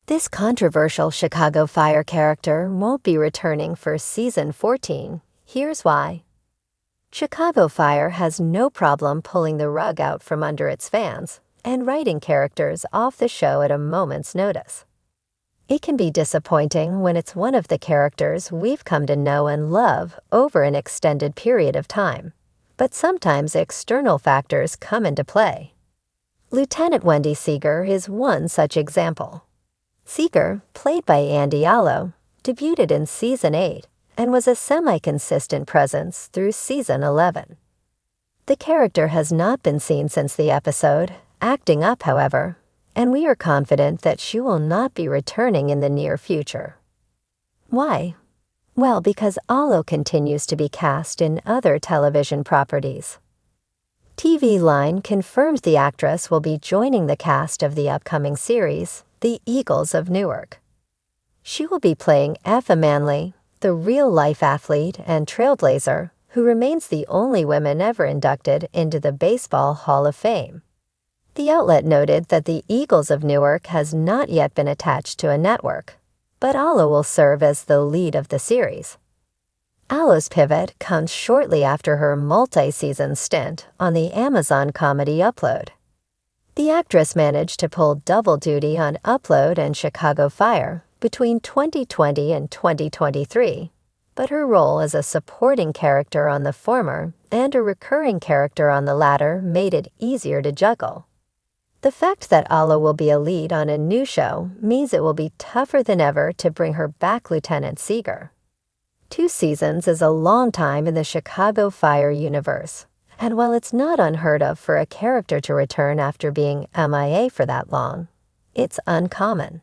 This controversial Chicago Fire character won't be returning for season 14. Here's why. Chicago Fire has no problem pulling the rug out from under its fans and writing characters off the show at a moment's notice. It can be disappointing when it's one of the characters we've come to know and love over an extended period of time, but sometimes external factors come into play. Lieutenant Wendy Seeger is one such example. Seeger, played by Andy Allo, debuted in Season 8 and was a semi-consistent presence through Season 11. The character has not been seen since the episode, acting up, however, and we are confident that she will not be returning in the near future. Why? Well, because Allo continues to be cast in other television properties. TV Line confirms the actress will be joining the cast of the upcoming series, The Eagles of Newark. She will be playing Effa Manley, the real-life athlete and trailblazer who remains the only woman ever inducted into the Baseball Hall of Fame. The outlet noted that The Eagles of Newark has not yet been attached to a network, but Allo will serve as the lead of the series. Allo's pivot comes shortly after her multi-season stint on the Amazon comedy Upload. The actress managed to pull double duty on Upload and Chicago Fire between 2020 and 2023, but her role as a supporting character on the former and a recurring character on the latter made it easier to juggle. The fact that Allo will be a lead on a new show means it will be tougher than ever to bring her back Lieutenant Seeger. 2 seasons is a long time in the Chicago Fire universe, and while it's not unheard of for a character to return after being MIA for that long, it's uncommon.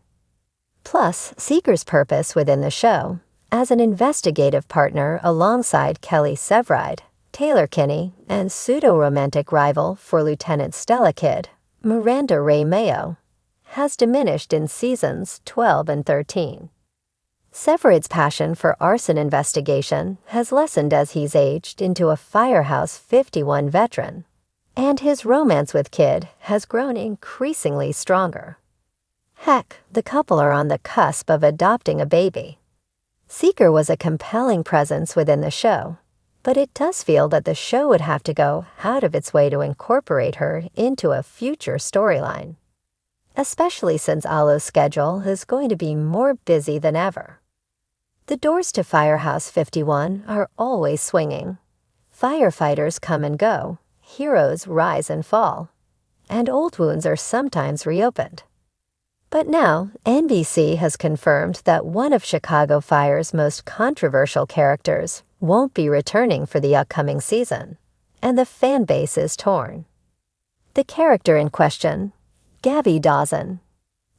Plus, Seeger's purpose within the show, as an investigative partner alongside Kelly Severide, Taylor Kinney, and pseudo-romantic rival for Lieutenant Stella Kidd, Miranda Ray Mayo, has diminished in seasons 12 and 13. Severide's passion for arson investigation has lessened as he's aged into a Firehouse 51 veteran, and his romance with Kidd has grown increasingly stronger. Heck, the couple are on the cusp of adopting a baby. Seeger was a compelling presence within the show, but it does feel that the show would have to go out of its way to incorporate her into a future storyline, especially since Allo's schedule is going to be more busy than ever. The doors to Firehouse 51 are always swinging. Firefighters come and go, heroes rise and fall, and old wounds are sometimes reopened. But now, NBC has confirmed that one of Chicago Fire's most controversial characters won't be returning for the upcoming season, and the fan base is torn. The character in question, Gabby Dawson.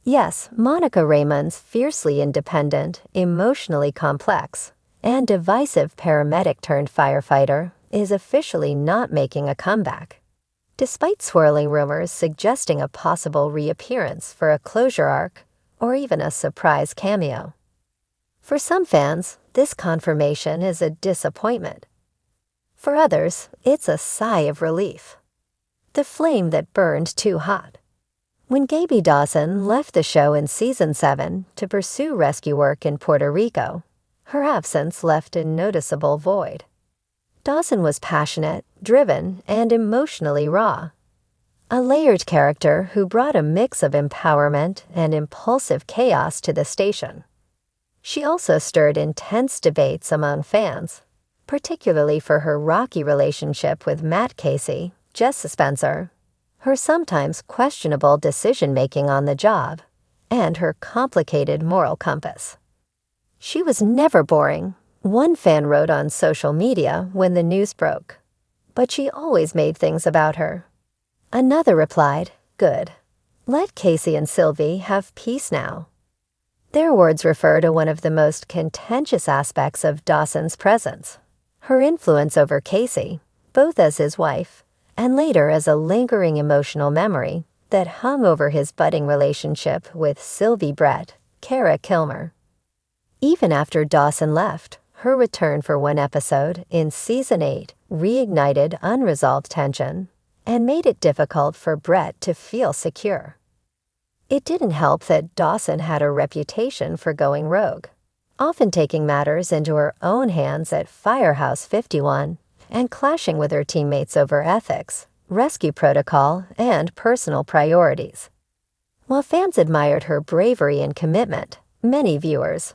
Yes, Monica Raymond's fiercely independent, emotionally complex, and divisive paramedic-turned-firefighter is officially not making a comeback, despite swirling rumors suggesting a possible reappearance for a closure arc or even a surprise cameo. For some fans, this confirmation is a disappointment. For others, it's a sigh of relief. The flame that burned too hot. When Gabby Dawson left the show in Season 7 to pursue rescue work in Puerto Rico, her absence left a noticeable void. Dawson was passionate, driven, and emotionally raw. A layered character who brought a mix of empowerment and impulsive chaos to the station. She also stirred intense debates among fans, particularly for her rocky relationship with Matt Casey, Jess Spencer, her sometimes questionable decision-making on the job, and her complicated moral compass. She was never boring, one fan wrote on social media when the news broke, but she always made things about her. Another replied, "Good. Let Casey and Sylvie have peace now." Their words refer to one of the most contentious aspects of Dawson's presence, her influence over Casey, both as his wife and later as a lingering emotional memory that hung over his budding relationship with Sylvie Brett, Kara Kilmer. Even after Dawson left, her return for one episode in Season 8 reignited unresolved tension and made it difficult for Brett to feel secure. It didn't help that Dawson had a reputation for going rogue, often taking matters into her own hands at Firehouse 51 and clashing with her teammates over ethics, rescue protocol, and personal priorities. While fans admired her bravery and commitment, many viewers,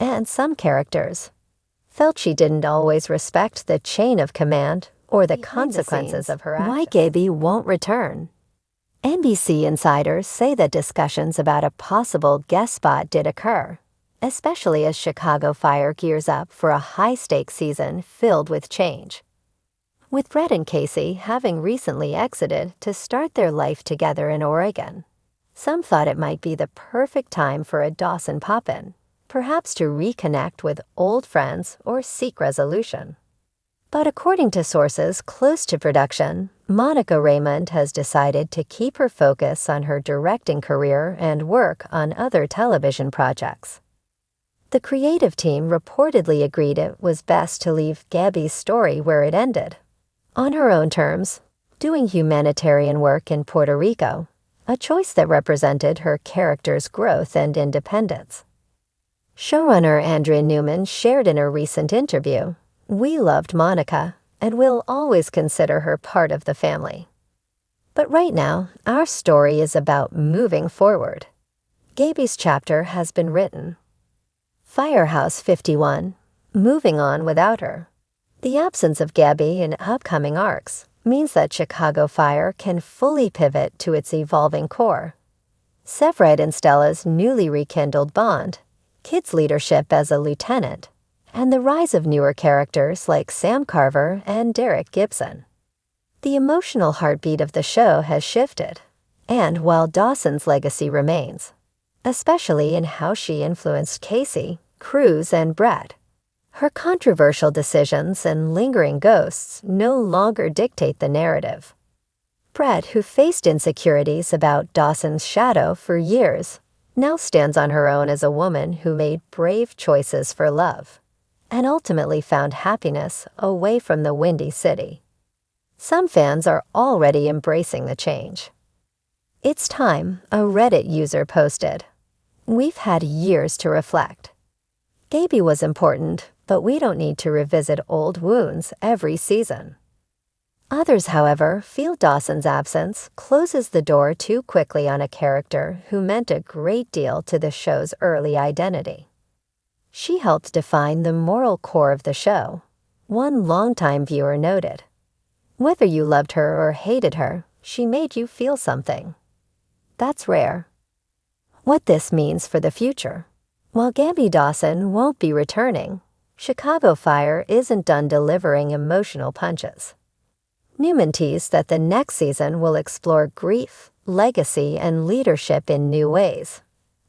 and some characters, felt she didn't always respect the chain of command or the consequences of her actions. Why Gaby won't return. NBC insiders say that discussions about a possible guest spot did occur, especially as Chicago Fire gears up for a high-stakes season filled with change. With Brett and Casey having recently exited to start their life together in Oregon, some thought it might be the perfect time for a Dawson pop-in, perhaps to reconnect with old friends or seek resolution. But according to sources close to production, Monica Raymund has decided to keep her focus on her directing career and work on other television projects. The creative team reportedly agreed it was best to leave Gaby's story where it ended, on her own terms, doing humanitarian work in Puerto Rico, a choice that represented her character's growth and independence. Showrunner Andrea Newman shared in a recent interview, "We loved Monica, and will always consider her part of the family. But right now, our story is about moving forward. Gaby's chapter has been written. Firehouse 51, moving on without her. The absence of Gaby in upcoming arcs means that Chicago Fire can fully pivot to its evolving core. Severide and Stella's newly rekindled bond, Kid's leadership as a lieutenant, and the rise of newer characters like Sam Carver and Derek Gibson. The emotional heartbeat of the show has shifted, and while Dawson's legacy remains, especially in how she influenced Casey, Cruz, and Brett, her controversial decisions and lingering ghosts no longer dictate the narrative. Brett, who faced insecurities about Dawson's shadow for years, now stands on her own as a woman who made brave choices for love and ultimately found happiness away from the Windy City. Some fans are already embracing the change. It's time, a Reddit user posted. We've had years to reflect. Gaby was important, but we don't need to revisit old wounds every season. Others, however, feel Dawson's absence closes the door too quickly on a character who meant a great deal to the show's early identity. She helped define the moral core of the show, one longtime viewer noted. Whether you loved her or hated her, she made you feel something. That's rare. What this means for the future. While Gaby Dawson won't be returning, Chicago Fire isn't done delivering emotional punches. Newman teased that the next season will explore grief, legacy, and leadership in new ways,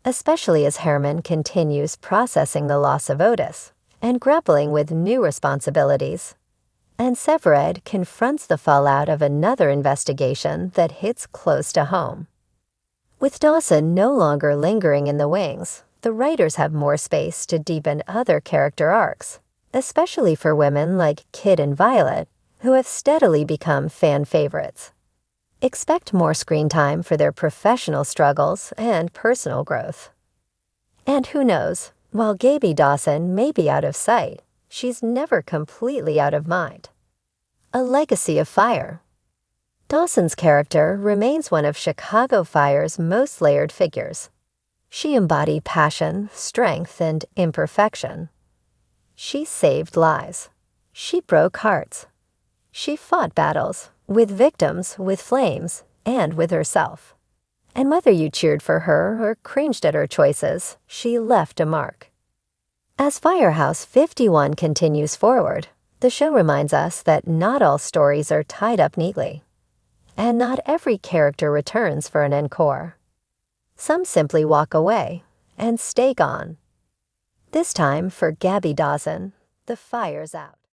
especially as Herman continues processing the loss of Otis and grappling with new responsibilities, and Severide confronts the fallout of another investigation that hits close to home. With Dawson no longer lingering in the wings, the writers have more space to deepen other character arcs, especially for women like Kid and Violet, who have steadily become fan favorites. Expect more screen time for their professional struggles and personal growth. And who knows, while Gaby Dawson may be out of sight, she's never completely out of mind. A legacy of fire. Dawson's character remains one of Chicago Fire's most layered figures. She embodied passion, strength, and imperfection. She saved lives. She broke hearts. She fought battles, with victims, with flames, and with herself. And whether you cheered for her or cringed at her choices, she left a mark. As Firehouse 51 continues forward, the show reminds us that not all stories are tied up neatly, and not every character returns for an encore. Some simply walk away and stay gone. This time, for Gaby Dawson, the fire's out.